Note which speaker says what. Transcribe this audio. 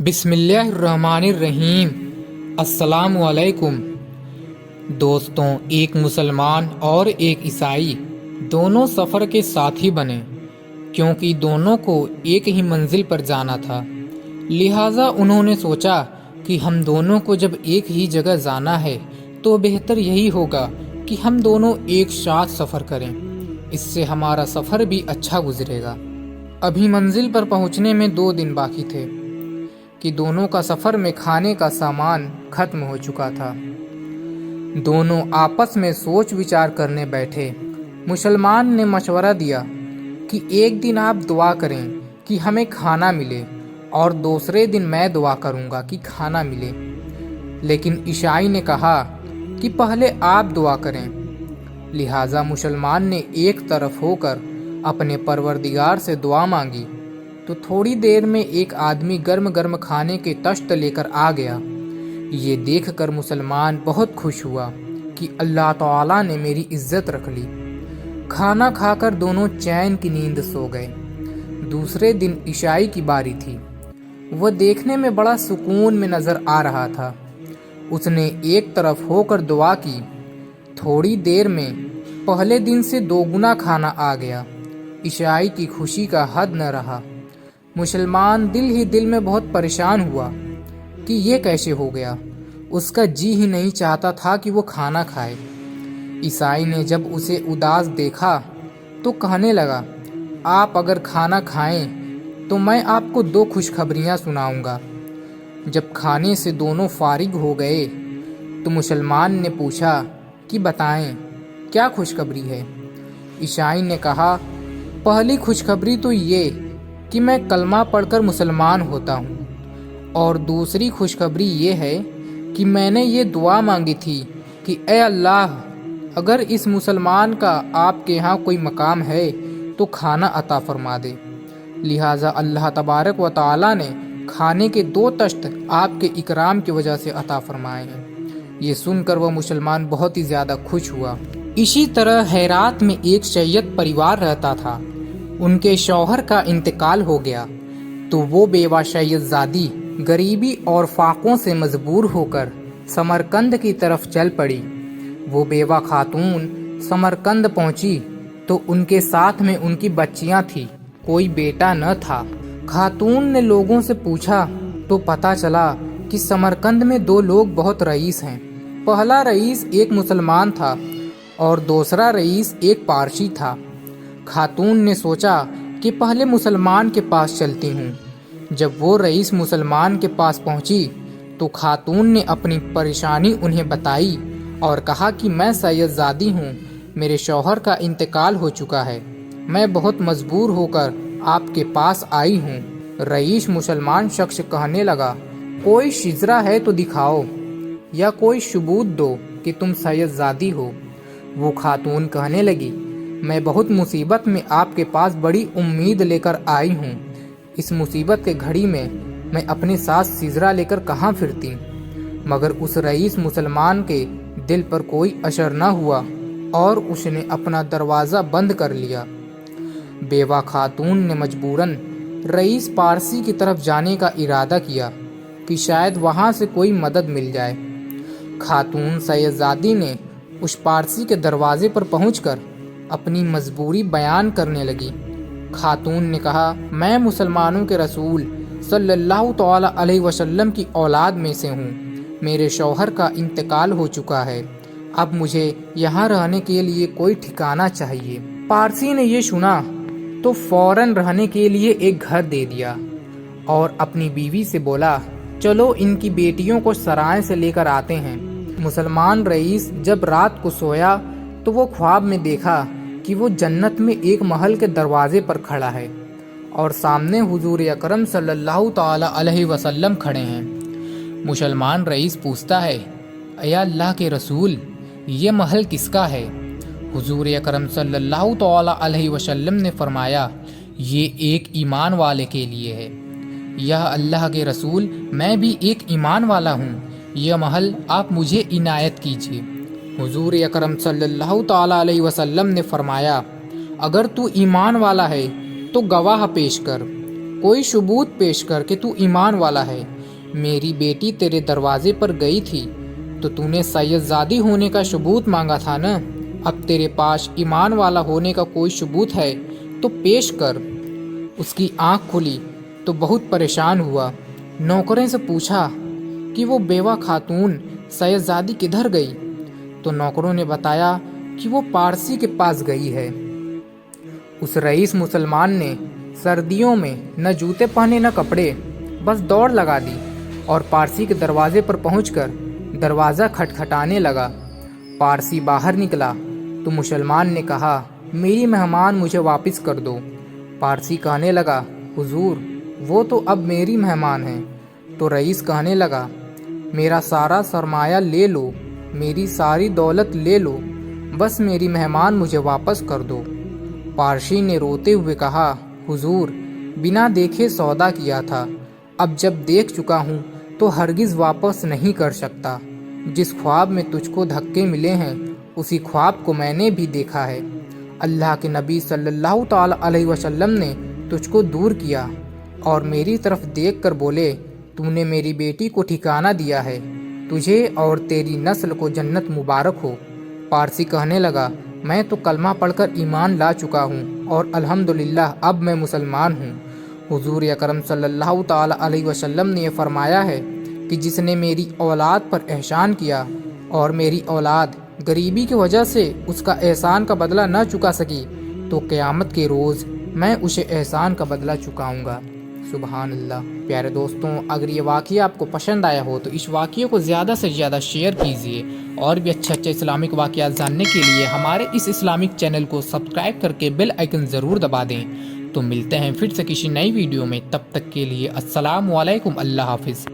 Speaker 1: بسم اللہ الرحمن الرحیم۔ السلام علیکم دوستوں، ایک مسلمان اور ایک عیسائی دونوں سفر کے ساتھی بنے، کیونکہ دونوں کو ایک ہی منزل پر جانا تھا۔ لہٰذا انہوں نے سوچا کہ ہم دونوں کو جب ایک ہی جگہ جانا ہے تو بہتر یہی ہوگا کہ ہم دونوں ایک ساتھ سفر کریں، اس سے ہمارا سفر بھی اچھا گزرے گا۔ ابھی منزل پر پہنچنے میں 2 دن باقی تھے کہ دونوں کا سفر میں کھانے کا سامان ختم ہو چکا تھا۔ دونوں آپس میں سوچ وچار کرنے بیٹھے۔ مسلمان نے مشورہ دیا کہ ایک دن آپ دعا کریں کہ ہمیں کھانا ملے اور دوسرے دن میں دعا کروں گا کہ کھانا ملے، لیکن عیسائی نے کہا کہ پہلے آپ دعا کریں۔ لہٰذا مسلمان نے ایک طرف ہو کر اپنے پروردگار سے دعا مانگی تو تھوڑی دیر میں ایک آدمی گرم گرم کھانے کے طشت لے کر آ گیا۔ یہ دیکھ کر مسلمان بہت خوش ہوا کہ اللہ تعالیٰ نے میری عزت رکھ لی۔ کھانا کھا کر دونوں چین کی نیند سو گئے۔ دوسرے دن عیسائی کی باری تھی۔ وہ دیکھنے میں بڑا سکون میں نظر آ رہا تھا۔ اس نے ایک طرف ہو کر دعا کی۔ تھوڑی دیر میں پہلے دن سے 2 گنا کھانا آ گیا۔ عیسائی کی خوشی کا حد نہ رہا۔ مسلمان دل ہی دل میں بہت پریشان ہوا کہ یہ کیسے ہو گیا۔ اس کا جی ہی نہیں چاہتا تھا کہ وہ کھانا کھائے۔ عیسائی نے جب اسے اداس دیکھا تو کہنے لگا، آپ اگر کھانا کھائیں تو میں آپ کو 2 خوشخبریاں سناؤں گا۔ جب کھانے سے دونوں فارغ ہو گئے تو مسلمان نے پوچھا کہ بتائیں کیا خوشخبری ہے؟ عیسائی نے کہا، پہلی خوشخبری تو یہ کہ میں کلمہ پڑھ کر مسلمان ہوتا ہوں، اور دوسری خوشخبری یہ ہے کہ میں نے یہ دعا مانگی تھی کہ اے اللہ، اگر اس مسلمان کا آپ کے ہاں کوئی مقام ہے تو کھانا عطا فرما دے۔ لہٰذا اللہ تبارک و تعالیٰ نے کھانے کے 2 طشت آپ کے اکرام کی وجہ سے عطا فرمائے ہیں۔ یہ سن کر وہ مسلمان بہت ہی زیادہ خوش ہوا۔ اسی طرح ہیرات میں ایک سید پریوار رہتا تھا۔ ان کے شوہر کا انتقال ہو گیا تو وہ بیوہ سید زادی غریبی اور فاقوں سے مجبور ہو کر سمرقند کی طرف چل پڑی۔ وہ بیوہ خاتون سمرقند پہنچی تو ان کے ساتھ میں ان کی بچیاں تھیں، کوئی بیٹا نہ تھا۔ خاتون نے لوگوں سے پوچھا تو پتہ چلا کہ سمرقند میں 2 لوگ بہت رئیس ہیں۔ پہلا رئیس ایک مسلمان تھا اور دوسرا رئیس ایک پارسی تھا۔ خاتون نے سوچا کہ پہلے مسلمان کے پاس چلتی ہوں۔ جب وہ رئیس مسلمان کے پاس پہنچی تو خاتون نے اپنی پریشانی انہیں بتائی اور کہا کہ میں سید زادی ہوں، میرے شوہر کا انتقال ہو چکا ہے، میں بہت مجبور ہو کر آپ کے پاس آئی ہوں۔ رئیس مسلمان شخص کہنے لگا، کوئی شجرہ ہے تو دکھاؤ یا کوئی ثبوت دو کہ تم سید زادی ہو۔ وہ خاتون کہنے لگی، میں بہت مصیبت میں آپ کے پاس بڑی امید لے کر آئی ہوں۔ اس مصیبت کے گھڑی میں میں اپنے ساتھ سجرہ لے کر کہاں پھرتی؟ مگر اس رئیس مسلمان کے دل پر کوئی اثر نہ ہوا اور اس نے اپنا دروازہ بند کر لیا۔ بیوہ خاتون نے مجبوراً رئیس پارسی کی طرف جانے کا ارادہ کیا کہ شاید وہاں سے کوئی مدد مل جائے۔ خاتون سید زادی نے اس پارسی کے دروازے پر پہنچ کر اپنی مجبوری بیان کرنے لگی۔ خاتون نے کہا، میں مسلمانوں کے رسول صلی اللہ تعالی علیہ وسلم کی اولاد میں سے ہوں، میرے شوہر کا انتقال ہو چکا ہے، اب مجھے یہاں رہنے کے لیے کوئی ٹھکانہ چاہیے۔ پارسی نے یہ سنا تو فوراً رہنے کے لیے ایک گھر دے دیا اور اپنی بیوی سے بولا، چلو ان کی بیٹیوں کو سرائے سے لے کر آتے ہیں۔ مسلمان رئیس جب رات کو سویا تو وہ خواب میں دیکھا کہ وہ جنت میں ایک محل کے دروازے پر کھڑا ہے اور سامنے حضور اکرم صلی اللہ تعالی علیہ وسلم کھڑے ہیں۔ مسلمان رئیس پوچھتا ہے، اے اللہ کے رسول، یہ محل کس کا ہے؟ حضور اکرم صلی اللہ تعالی علیہ وسلم نے فرمایا، یہ ایک ایمان والے کے لیے ہے۔ یا اللہ کے رسول، میں بھی ایک ایمان والا ہوں، یہ محل آپ مجھے عنایت کیجیے۔ حضور اکرم صلی اللہ تعالی علیہ وسلم نے فرمایا، اگر تو ایمان والا ہے تو گواہ پیش کر۔ کوئی ثبوت پیش کر کہ تو ایمان والا ہے۔ میری بیٹی تیرے دروازے پر گئی تھی تو تو نے سید زادی ہونے کا ثبوت مانگا تھا نا؟ اب تیرے پاس ایمان والا ہونے کا کوئی ثبوت ہے تو پیش کر۔ اس کی آنکھ کھلی تو بہت پریشان ہوا، نوکروں سے پوچھا کہ وہ بیوہ خاتون سید زادی کدھر گئی؟ تو نوکروں نے بتایا کہ وہ پارسی کے پاس گئی ہے۔ اس رئیس مسلمان نے سردیوں میں نہ جوتے پہنے نہ کپڑے، بس دوڑ لگا دی اور پارسی کے دروازے پر پہنچ کر دروازہ کھٹکھٹانے لگا۔ پارسی باہر نکلا تو مسلمان نے کہا، میری مہمان مجھے واپس کر دو۔ پارسی کہنے لگا، حضور وہ تو اب میری مہمان ہیں۔ تو رئیس کہنے لگا، میرا سارا سرمایہ لے لو، میری ساری دولت لے لو، بس میری مہمان مجھے واپس کر دو۔ پارسی نے روتے ہوئے کہا، حضور بنا دیکھے سودا کیا تھا، اب جب دیکھ چکا ہوں تو ہرگز واپس نہیں کر سکتا۔ جس خواب میں تجھ کو دھکے ملے ہیں اسی خواب کو میں نے بھی دیکھا ہے۔ اللہ کے نبی صلی اللہ تعالی علیہ وسلم نے تجھ کو دور کیا اور میری طرف دیکھ کر بولے، تو نے میری بیٹی کو ٹھکانہ دیا ہے، تجھے اور تیری نسل کو جنت مبارک ہو۔ پارسی کہنے لگا، میں تو کلمہ پڑھ کر ایمان لا چکا ہوں اور الحمدللہ اب میں مسلمان ہوں۔ حضور اکرم صلی اللہ تعالی علیہ وسلم نے یہ فرمایا ہے کہ جس نے میری اولاد پر احسان کیا اور میری اولاد غریبی کی وجہ سے اس کا احسان کا بدلہ نہ چکا سکی تو قیامت کے روز میں اسے احسان کا بدلہ چکاؤں گا۔ سبحان اللہ۔ پیارے دوستوں، اگر یہ واقعہ آپ کو پسند آیا ہو تو اس واقعے کو زیادہ سے زیادہ شیئر کیجیے، اور بھی اچھے اسلامک واقعات جاننے کے لیے ہمارے اس اسلامک چینل کو سبسکرائب کر کے بیل آئیکن ضرور دبا دیں۔ تو ملتے ہیں پھر سے کسی نئی ویڈیو میں، تب تک کے لیے السلام علیکم، اللہ حافظ۔